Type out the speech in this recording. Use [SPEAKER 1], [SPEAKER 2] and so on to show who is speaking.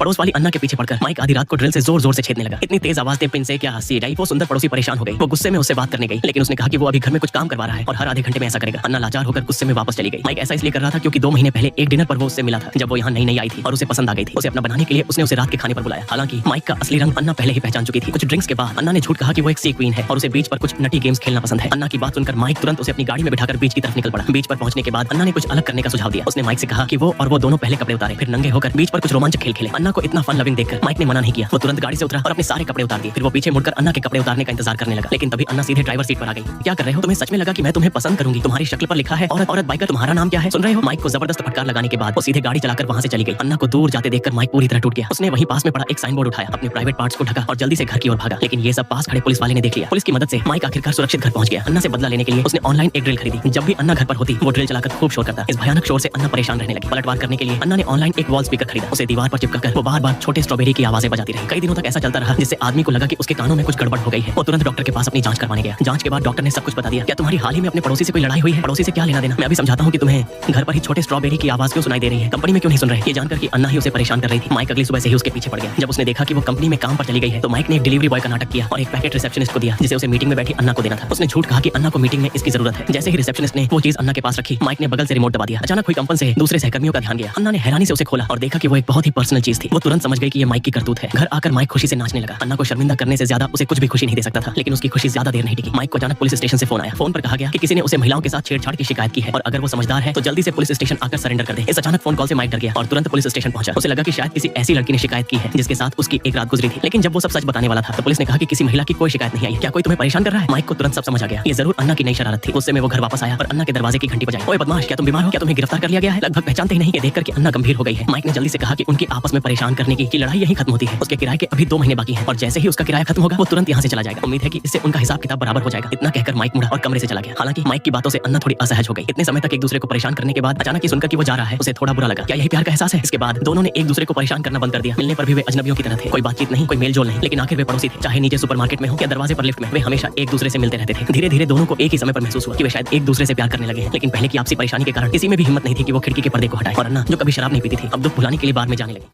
[SPEAKER 1] पड़ोस वाली अन्ना के पीछे पड़कर माइक आधी रात को ड्रिल से जोर जोर से छेदने लगा। इतनी तेज आवाज टेपिन से क्या हंसी जाई। वो सुंदर पड़ोसी परेशान हो गई। वो गुस्से में उससे बात करने गई, लेकिन उसने कहा कि वो अभी घर में कुछ काम करवा रहा है और हर आधे घंटे में ऐसा करेगा। अन्ना लाचार होकर गुस्से में वापस चली गई। माइक ऐसा इसलिए कर रहा था क्योंकि 2 महीने पहले एक डिनर पर वो उससे मिला था, जब वो यहाँ नई आई थी और उसे पसंद आ गई थी। उसे अपना बनाने के लिए उसने उसे रात के खाने पर बुलाया। हालांकि माइक का असली रंग अन्ना पहले ही पहचान चुकी थी। कुछ ड्रिंक्स के बाद अन्ना ने झूठ कहा कि वो एक सी क्वीन है और उसे बीच पर कुछ नटी गेम्स खेलना पसंद है। अन्ना की बात सुनकर माइक तुरंत उसे अपनी गाड़ी में बिठाकर बीच की तरफ निकल पड़ा। बीच पर पहुंचने के बाद अन्ना ने कुछ अलग करने का सुझाव दिया। उसने माइक से कहा कि वो दोनों पहले कपड़े उतारे, फिर नंगे होकर बीच पर कुछ रोमांचक खेल खेले। अन्ना को इतना फन लविंग देखकर माइक ने मना नहीं किया। वो तुरंत गाड़ी से उतरा और अपने सारे कपड़े उतार दिए। फिर वो पीछे मुड़कर अन्ना के कपड़े उतारने का इंतजार करने लगा, लेकिन तभी अन्ना सीधे ड्राइवर सीट पर आ गई। क्या कर रहे हो? तुम्हें सच में लगा कि मैं तुम्हें पसंद करूंगी? तुम्हारी शक्ल पर लिखा है औरत बाइकर, तुम्हारा नाम क्या है? सुन रहे हो? माइक को जबरदस्त फटकार लगाने के बाद वो सीधे गाड़ी चलाकर वहां से चली गई। अन्ना को दूर जाते देखकर माइक पूरी तरह टूट गया। उसने वहीं पास में पड़ा एक साइन बोर्ड उठाया, अपने प्राइवेट पार्ट्स को ढका और जल्दी से घर की ओर भागा। लेकिन ये सब पास खड़े पुलिस वाले ने देख लिया। पुलिस की मदद से माइक आखिरकार सुरक्षित घर पहुंच गया। अन्ना से बदला लेने के लिए उसने ऑनलाइन एक ड्रिल खरीदी। जब भी अन्ना घर पर होती, वो ड्रिल चलाकर खूब शोर करता। इस भयानक शोर से अन्ना परेशान रहने लगी। पलटवार करने के लिए अन्ना ने ऑनलाइन एक वॉल स्पीकर खरीदा। उसे दीवार पर चिपकाकर वो बार-बार छोटे स्ट्रॉबेरी की आवाजें बजाती रही। कई दिनों तक ऐसा चलता रहा, जिससे आदमी को लगा कि उसके कानों में कुछ गड़बड़ हो गई है। वो तुरंत डॉक्टर के पास अपनी जांच करवाने गया। जांच के बाद डॉक्टर ने सब कुछ बता दिया। क्या तुम्हारी हाल ही में अपने पड़ोसी से कोई लड़ाई हुई है? पड़ोसी से क्या लेना देना? मैं अभी समझाता हूँ कि तुम्हें घर पर ही छोटे स्ट्रॉबेरी की आवाज क्यों सुनाई दे रही है, कंपनी में क्यों नहीं सुन रहे। ये जानकर कि अन्ना ही उसे परेशान कर रही थी, माइक अगली सुबह से ही उसके पीछे पड़ गया। जब उसने देखा कि वो कंपनी में काम पर चली गई है, तो माइक ने एक डिलीवरी बॉय का नाटक किया और एक पैकेट रिसेप्शनिस्ट को दिया, जिसे उसे मीटिंग में बैठी अन्ना को देना था। उसने झूठ कहा कि अन्ना को मीटिंग में इसकी जरूरत है। जैसे ही रिसेप्शनिस्ट ने वो चीज अन्ना के पास रखी, माइक ने बगल से रिमोट दबा दिया। अचानक हुई कंपन से दूसरे सहकर्मियों का ध्यान गया। अन्ना ने हैरानी से उसे खोला और देखा कि वो एक बहुत ही पर्सनल चीज थी। वो तुरंत समझ गई कि ये माइक की करतूत है। घर आकर माइक खुशी से नाचने लगा। अन्ना को शर्मिंदा करने से ज्यादा उसे कुछ भी खुशी नहीं दे सकता था, लेकिन उसकी खुशी ज्यादा देर नहीं टिकी। माइक को अचानक पुलिस स्टेशन से फोन आया। फोन पर कहा गया कि किसी ने उसे महिलाओं के साथ छेड़छाड़ की शिकायत की है और अगर वो समझदार है तो जल्दी से पुलिस स्टेशन आकर सरेंडर कर दे। इस अचानक फोन कॉल से माइक डर गया और तुरंत पुलिस स्टेशन पहुंचा। उसे लगा कि शायद किसी ऐसी लड़की ने शिकायत की है जिसके साथ उसकी एक रात गुजरी थी, लेकिन जब वो सब सच बताने वाला था तो पुलिस ने कहा कि किसी महिला की कोई शिकायत नहीं आई। क्या कोई तुम्हें परेशान कर रहा है? माइक को तुरंत सब समझ आ गया। ये जरूर अन्ना की नई शरारत थी। उससे में वो घर वापस आया और अन्ना के दरवाजे की घंटी बजाई। ओए बदमाश, क्या तुम बीमार हो? क्या तुम्हें गिरफ्तार कर लिया गया है? लगभग पहचानते ही नहीं। ये देखकर कि अन्ना गंभीर हो गई है, माइक ने जल्दी से कहा कि उनकी आपस में परेशान करने की लड़ाई यही खत्म होती है। उसके किराए के अभी 2 महीने बाकी हैं और जैसे ही उसका किराया खत्म होगा वो तुरंत यहाँ से चला जाएगा। उम्मीद है कि इससे उनका हिसाब किताब बराबर हो जाएगा। इतना कहकर माइक मुड़ा और कमरे से चला गया। हालांकि माइक की बातों से अन्ना थोड़ी असहज हो गई। इतने समय तक एक दूसरे को परेशान करने के बाद अचानक ही सुनकर कि वो जा रहा है, उसे थोड़ा बुरा लगा। क्या यही प्यार का एहसास है? इसके बाद दोनों ने एक दूसरे को परेशान करना बंद कर दिया। मिलने पर भी वे अजनबियों की तरह थे। कोई बातचीत नहीं, कोई मेलजोल नहीं, लेकिन आखिर वे पड़ोसी थे। चाहे नीचे सुपरमार्केट में हो या दरवाजे पर लिफ्ट में, वे हमेशा एक दूसरे से मिलते रहते थे। धीरे धीरे दोनों को एक ही समय पर महसूस हुआ कि वे शायद एक दूसरे से प्यार करने लगे हैं, लेकिन पहले की आपसी परेशानी के कारण किसी में भी हिम्मत नहीं थी कि वो खिड़की के पर्दे को हटाए। और अन्ना, जो कभी शराब नहीं पीती थी, अब दुख भुलाने के लिए बार में जाने लगी।